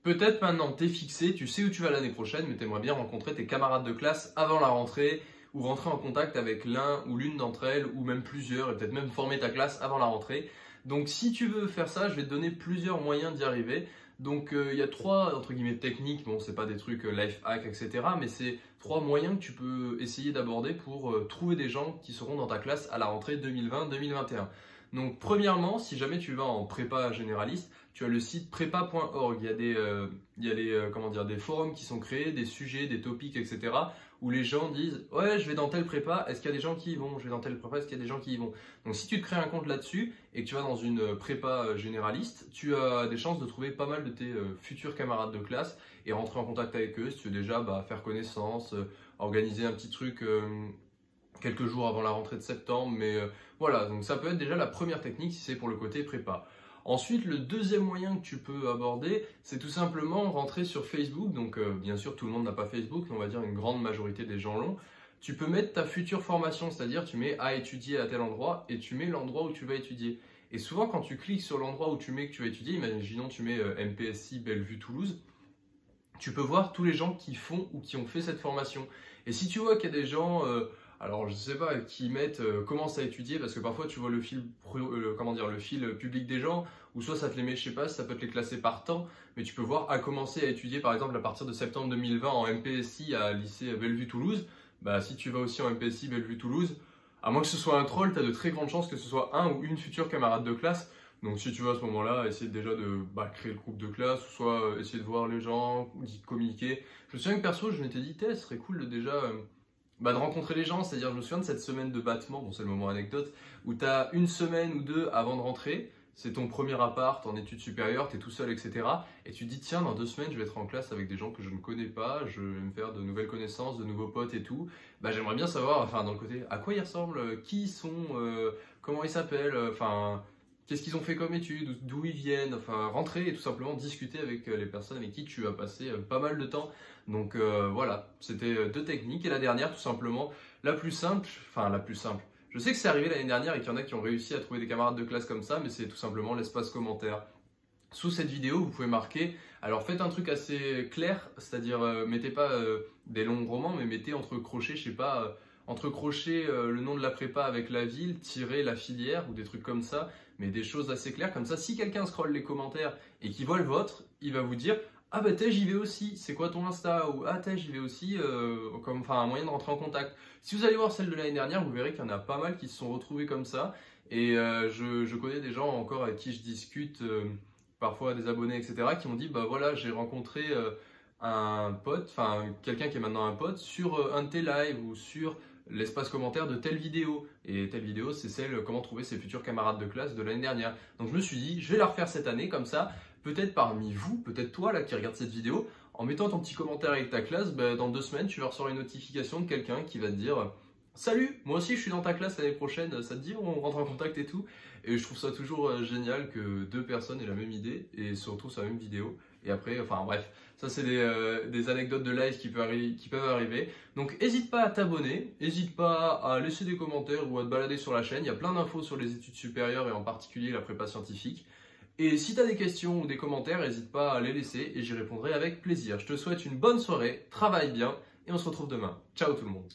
Peut-être maintenant, t'es fixé, tu sais où tu vas l'année prochaine, mais t'aimerais bien rencontrer tes camarades de classe avant la rentrée ou rentrer en contact avec l'un ou l'une d'entre elles ou même plusieurs et peut-être même former ta classe avant la rentrée. Donc si tu veux faire ça, je vais te donner plusieurs moyens d'y arriver. Donc il y a trois entre guillemets techniques, bon c'est pas des trucs life hack etc. mais c'est trois moyens que tu peux essayer d'aborder pour trouver des gens qui seront dans ta classe à la rentrée 2020-2021. Donc premièrement, si jamais tu vas en prépa généraliste, tu as le site prépa.org. Il y a des forums qui sont créés, des sujets, des topics, etc. où les gens disent ouais, je vais dans telle prépa, est-ce qu'il y a des gens qui y vont? Je vais dans telle prépa, est-ce qu'il y a des gens qui y vont? Donc si tu te crées un compte là-dessus et que tu vas dans une prépa généraliste, tu as des chances de trouver pas mal de tes futurs camarades de classe et rentrer en contact avec eux si tu veux déjà faire connaissance, organiser un petit truc quelques jours avant la rentrée de septembre. Mais voilà, donc ça peut être déjà la première technique si c'est pour le côté prépa. Ensuite, le deuxième moyen que tu peux aborder, c'est tout simplement rentrer sur Facebook. Donc, bien sûr, tout le monde n'a pas Facebook, mais on va dire une grande majorité des gens l'ont. Tu peux mettre ta future formation, c'est-à-dire tu mets à étudier à tel endroit et tu mets l'endroit où tu vas étudier. Et souvent, quand tu cliques sur l'endroit où tu mets que tu vas étudier, imaginons tu mets MPSI Bellevue Toulouse, tu peux voir tous les gens qui font ou qui ont fait cette formation. Et si tu vois qu'il y a des gens alors je sais pas, qui mettent commence à étudier parce que parfois tu vois le fil le fil public des gens ou soit ça te les met, je sais pas, ça peut te les classer par temps, mais tu peux voir à commencer à étudier par exemple à partir de septembre 2020 en MPSI à lycée Bellevue Toulouse. Bah si tu vas aussi en MPSI Bellevue Toulouse, à moins que ce soit un troll, tu as de très grandes chances que ce soit un ou une future camarade de classe. Donc si tu veux à ce moment-là, essayer déjà de créer le groupe de classe, ou soit essayer de voir les gens, d'y communiquer. Je me souviens que perso, je m'étais dit, ce serait cool de déjà de rencontrer les gens, c'est-à-dire je me souviens de cette semaine de battement, bon c'est le moment anecdote, où tu as une semaine ou deux avant de rentrer, c'est ton premier appart en études supérieures, tu es tout seul, etc. Et tu te dis tiens, dans 2 semaines je vais être en classe avec des gens que je ne connais pas, je vais me faire de nouvelles connaissances, de nouveaux potes et tout. J'aimerais bien savoir, enfin dans le côté, à quoi ils ressemblent, qui ils sont, comment ils s'appellent, qu'est-ce qu'ils ont fait comme études, d'où ils viennent, enfin rentrer et tout simplement discuter avec les personnes avec qui tu as passé pas mal de temps. Donc voilà, c'était deux techniques. Et la dernière, tout simplement, la plus simple, je sais que c'est arrivé l'année dernière et qu'il y en a qui ont réussi à trouver des camarades de classe comme ça, mais c'est tout simplement l'espace commentaire. Sous cette vidéo, vous pouvez marquer, alors faites un truc assez clair, c'est-à-dire mettez pas des longs romans, mais mettez entre crochets, je sais pas, entre crochets le nom de la prépa avec la ville, tirer la filière ou des trucs comme ça, mais des choses assez claires comme ça. Si quelqu'un scrolle les commentaires et qu'il voit le vôtre, il va vous dire ah bah t'es j'y vais aussi, c'est quoi ton Insta? Ou ah t'es j'y vais aussi, un moyen de rentrer en contact. Si vous allez voir celle de l'année dernière, vous verrez qu'il y en a pas mal qui se sont retrouvés comme ça. Et je connais des gens encore avec qui je discute, parfois des abonnés, etc., qui m'ont dit bah voilà, j'ai rencontré un pote, enfin quelqu'un qui est maintenant un pote, sur un de tes lives ou sur l'espace commentaire de telle vidéo. Et telle vidéo, c'est celle comment trouver ses futurs camarades de classe de l'année dernière. Donc je me suis dit, je vais la refaire cette année, comme ça, peut-être parmi vous, peut-être toi là qui regarde cette vidéo, en mettant ton petit commentaire avec ta classe, dans 2 semaines, tu vas recevoir une notification de quelqu'un qui va te dire salut, moi aussi je suis dans ta classe l'année prochaine, ça te dit, on rentre en contact et tout. Et je trouve ça toujours génial que deux personnes aient la même idée et surtout sur la même vidéo. Et après, enfin bref, ça c'est des anecdotes de live qui peuvent arriver. Donc n'hésite pas à t'abonner, n'hésite pas à laisser des commentaires ou à te balader sur la chaîne. Il y a plein d'infos sur les études supérieures et en particulier la prépa scientifique. Et si tu as des questions ou des commentaires, n'hésite pas à les laisser et j'y répondrai avec plaisir. Je te souhaite une bonne soirée, travaille bien et on se retrouve demain. Ciao tout le monde.